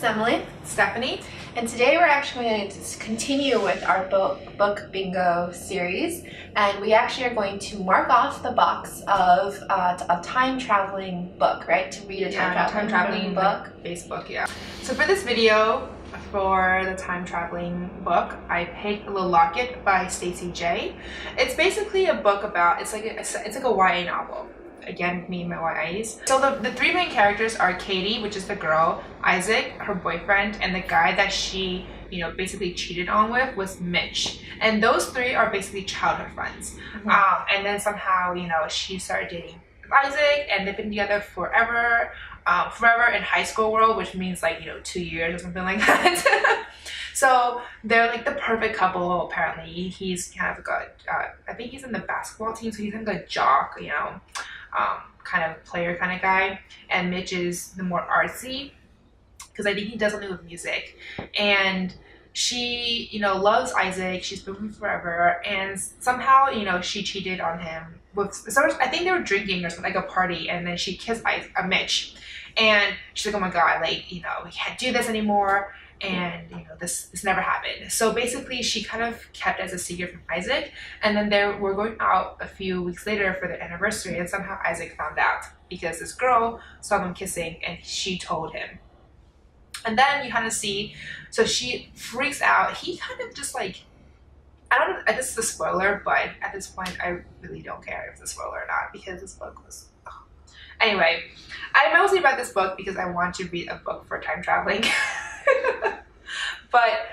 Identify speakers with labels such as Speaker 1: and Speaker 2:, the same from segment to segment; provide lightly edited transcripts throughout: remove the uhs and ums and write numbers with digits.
Speaker 1: Emily.
Speaker 2: Stephanie.
Speaker 1: And today we're actually going to continue with our book bingo series, and we actually are going to mark off the box of a time traveling book, right? To read a time traveling book.
Speaker 2: Facebook, yeah. So for this video, for the time traveling book, I picked LOCKET by STACEY Jay. It's basically a book about, it's like a YA novel. Again, me and my YAs. So the three main characters are Katie, which is the girl, Isaac, her boyfriend, and the guy that she, basically cheated on with was Mitch. And those three are basically childhood friends. Mm-hmm. And then somehow, she started dating Isaac, and they've been together forever in high school world, which means like, 2 years or something like that. So they're like the perfect couple. Apparently, he's kind of got, I think he's in the basketball team, so he's kind of a jock, kind of player kind of guy, and Mitch is the more artsy, because I think he does something with music. And she, loves Isaac. She's been with him forever, and somehow, she cheated on him with. So I think they were drinking or something, like a party, and then she kissed Mitch, and she's like, "Oh my god, like we can't do this anymore." And this never happened. So basically she kind of kept as a secret from Isaac, and then they were going out a few weeks later for their anniversary, and somehow Isaac found out because this girl saw them kissing and she told him. And then you kind of see, so she freaks out. He kind of just like, I don't know, this is a spoiler, but at this point I really don't care if it's a spoiler or not, because this book was Anyway, I mostly read this book because I want to read a book for time traveling. But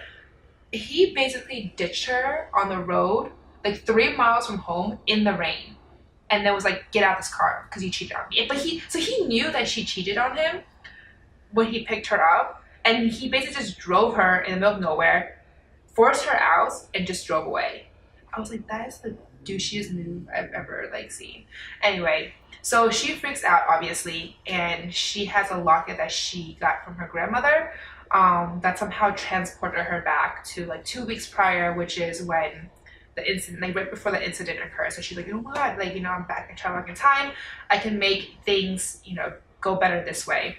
Speaker 2: he basically ditched her on the road like 3 miles from home in the rain, and then was like, "Get out of this car because you cheated on me." But he knew that she cheated on him when he picked her up, and he basically just drove her in the middle of nowhere, forced her out, and just drove away. I was like, that is the douchiest move I've ever seen. Anyway, so she freaks out obviously, and she has a locket that she got from her grandmother, that somehow transported her back to 2 weeks prior, which is when the incident, right before the incident occurred. So she's like, "Oh my god, I'm back in traveling in time. I can make things, go better this way."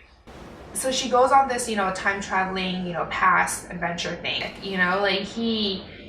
Speaker 2: So she goes on this, time traveling, past adventure thing.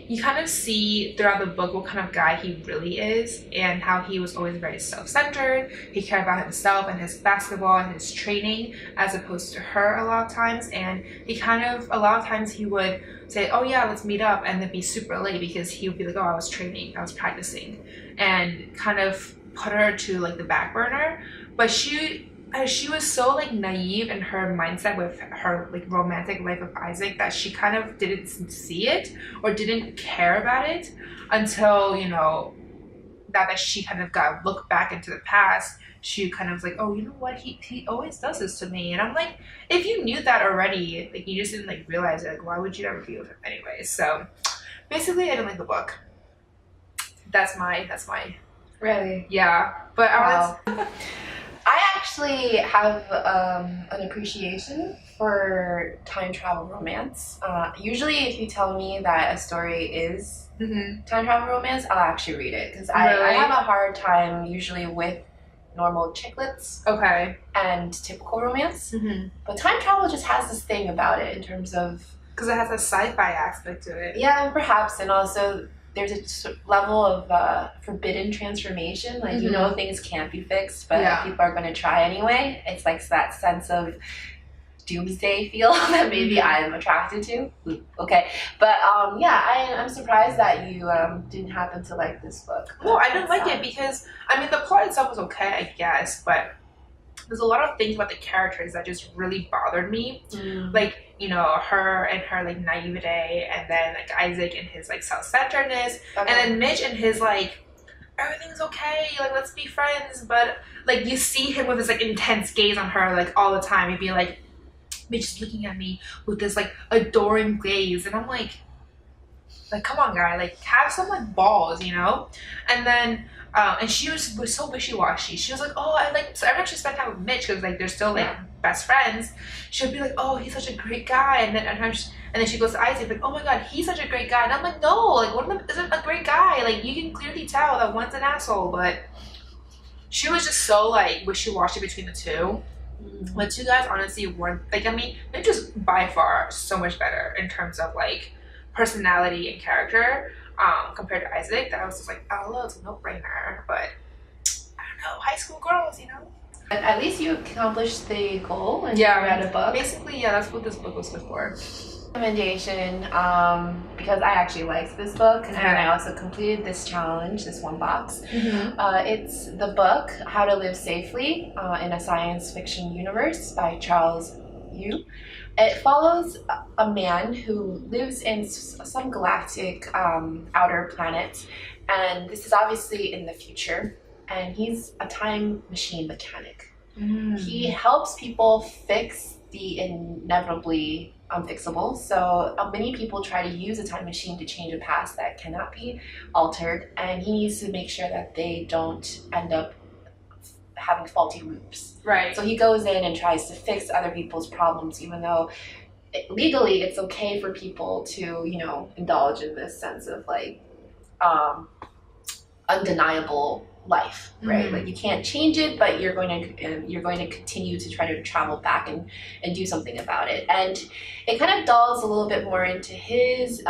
Speaker 2: You kind of see throughout the book what kind of guy he really is, and how he was always very self-centered. He cared about himself and his basketball and his training as opposed to her a lot of times. And he a lot of times he would say, "Oh yeah, let's meet up," and then be super late because he would be like, "Oh, I was training, I was practicing," and kind of put her to the back burner. But she was so naive in her mindset with her romantic life of Isaac that she kind of didn't see it or didn't care about it until now that she kind of got look back into the past. She kind of was like, "Oh, you know what, he always does this to me." And I'm like, if you knew that already, you just didn't realize it, why would you ever be with him anyway? So basically I didn't like the book. That's my
Speaker 1: Really?
Speaker 2: Yeah. But
Speaker 1: wow. I actually have an appreciation for time travel romance. Usually if you tell me that a story is time travel romance, I'll actually read it, because I have a hard time usually with normal chick lit and typical romance. But time travel just has this thing about it in terms of,
Speaker 2: because it has a sci-fi aspect to it.
Speaker 1: Yeah, perhaps. And also there's a level of forbidden transformation. Things can't be fixed, but people are going to try anyway. It's that sense of doomsday feel that maybe I'm attracted to. Okay. But I'm surprised that you didn't happen to like this book.
Speaker 2: Well, I didn't like it because, the plot itself was okay, I guess, but there's a lot of things about the characters that just really bothered me. Her and her naivete, and then Isaac and his self-centeredness, and then Mitch and his everything's okay, let's be friends, but you see him with this intense gaze on her all the time. He'd be like, "Mitch is looking at me with this adoring gaze," and I'm like, come on guy, have some balls, And then and she was so wishy-washy. She was like, "Oh, so every time she spent time with Mitch, because they're still best friends, she would be like, 'Oh, he's such a great guy,' and then she goes to Isaac like, 'Oh my god, he's such a great guy,' and I'm like, no, one of them isn't a great guy. You can clearly tell that one's an asshole." But she was just so wishy-washy between the two The two guys honestly weren't like, I mean, they're just by far so much better in terms of like personality and character compared to Isaac. That I was just like, oh, well, it's a no-brainer. But I don't know, high school girls, you know.
Speaker 1: At least you accomplished the goal and you read a book.
Speaker 2: Basically, yeah, that's what this book was good for.
Speaker 1: Recommendation, because I actually liked this book and I also completed this challenge, this one box. It's the book How to Live Safely in a Science Fiction Universe by Charles Yu. It follows a man who lives in some galactic outer planet, and this is obviously in the future, and he's a time machine mechanic. He helps people fix the inevitably unfixable. So many people try to use a time machine to change a past that cannot be altered, and he needs to make sure that they don't end up having faulty loops.
Speaker 2: Right.
Speaker 1: So he goes in and tries to fix other people's problems, even though legally it's okay for people to, you know, indulge in this sense of like undeniable life, right? Like you can't change it, but you're going to continue to try to travel back and do something about it. And it kind of delves a little bit more into his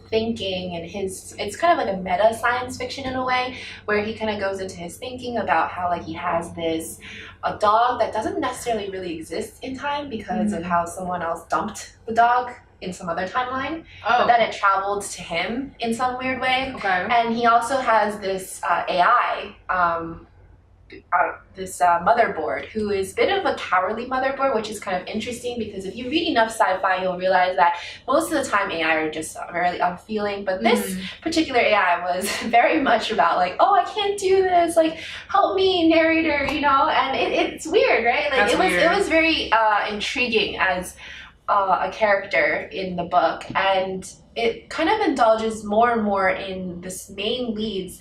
Speaker 1: thinking and it's kind of like a meta science fiction in a way, where he kind of goes into his thinking about how like he has a dog that doesn't necessarily really exist in time because of how someone else dumped the dog in some other timeline, but then it traveled to him in some weird way. And he also has this AI, this motherboard, who is a bit of a cowardly motherboard, which is kind of interesting because if you read enough sci-fi, you'll realize that most of the time AI are just really unfeeling, but this particular AI was very much about like, oh, I can't do this, like help me, narrator, you know. And it's weird, right? Like it was very intriguing as a character in the book, and it kind of indulges more and more in this main lead's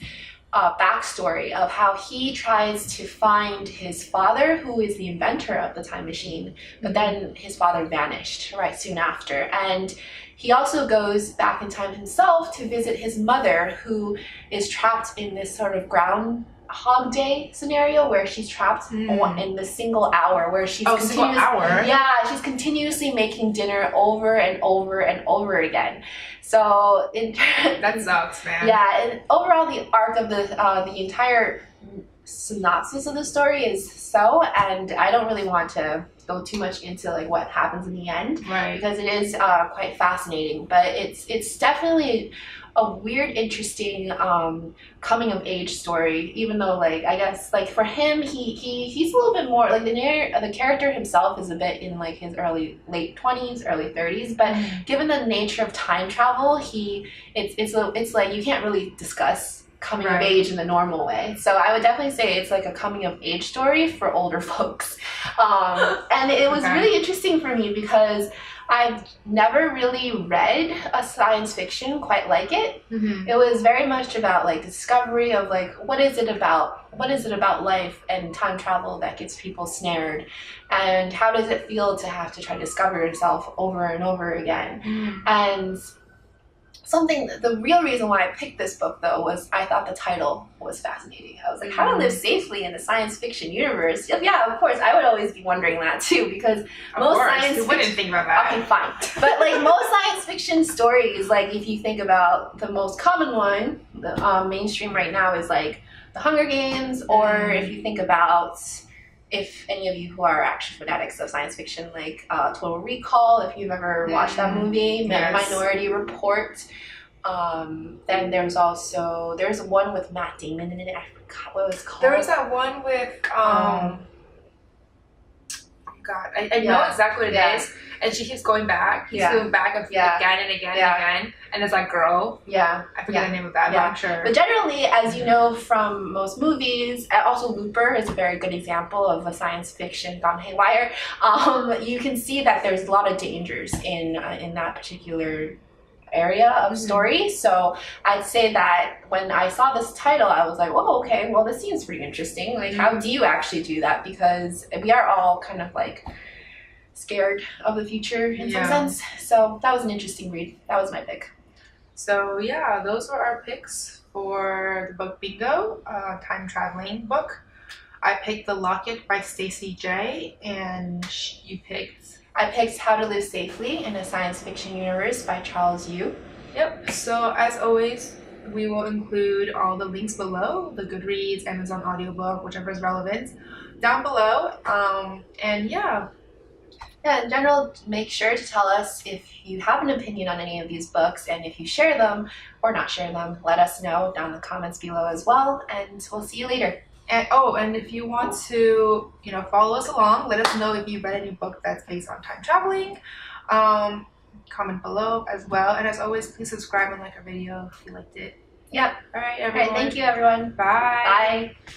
Speaker 1: backstory of how he tries to find his father, who is the inventor of the time machine, but then his father vanished right soon after. And he also goes back in time himself to visit his mother, who is trapped in this sort of Groundhog Day scenario where she's trapped in the single hour where she's she's continuously making dinner over and over and over again. So
Speaker 2: that sucks, man.
Speaker 1: Yeah, and overall the arc of the entire synopsis of the story is so, and I don't really want to go too much into like what happens in the end,
Speaker 2: right?
Speaker 1: Because it is quite fascinating, but it's definitely a weird, interesting coming of age story. Even though, like, I guess, like for him, he's a little bit more like the character himself is a bit in like his late 20s, early 30s. But given the nature of time travel, it's like you can't really discuss coming of age in the normal way. So I would definitely say it's like a coming of age story for older folks. And it was really interesting for me because I've never really read a science fiction quite like it. It was very much about like discovery of like what is it about life and time travel that gets people snared, and how does it feel to have to try to discover yourself over and over again. And the real reason why I picked this book, though, was I thought the title was fascinating. I was like, how to live safely in the science fiction universe? Yeah, of course, I would always be wondering that, too, because
Speaker 2: you wouldn't think about that.
Speaker 1: Okay, fine. But, like, most science fiction stories, like, if you think about the most common one, the mainstream right now is, like, The Hunger Games, or if you think about... If any of you who are action fanatics of science fiction, like Total Recall, if you've ever watched that movie, Minority Report, then there's one with Matt Damon in it. I forgot what it was called.
Speaker 2: There was that one with I know exactly what it is, and she keeps going back. He's going back again and again and again, and there's that girl. I forget the name of that, but I'm sure.
Speaker 1: But generally, as you know from most movies, also Looper is a very good example of a science fiction gone haywire. You can see that there's a lot of dangers in that particular area of story. So I'd say that when I saw this title, I was like, oh, okay, well, this seems pretty interesting. Like, how do you actually do that? Because we are all kind of like scared of the future in some sense. So that was an interesting read. That was my pick.
Speaker 2: So yeah, those were our picks for the book Bingo, time traveling book. I picked The Locket by STACEY Jay, and you picked...
Speaker 1: I picked How to Live Safely in a Science Fiction Universe by Charles Yu.
Speaker 2: Yep, so as always, we will include all the links below, the Goodreads, Amazon audiobook, whichever is relevant, down below. And yeah,
Speaker 1: in general, make sure to tell us if you have an opinion on any of these books, and if you share them or not share them, let us know down in the comments below as well, and we'll see you later.
Speaker 2: And and if you want to, follow us along, let us know if you've read any book that's based on time traveling. Comment below as well, and as always, please subscribe and like our video if you liked it.
Speaker 1: Yep.
Speaker 2: All right, everyone.
Speaker 1: All right, thank you, everyone.
Speaker 2: Bye.
Speaker 1: Bye.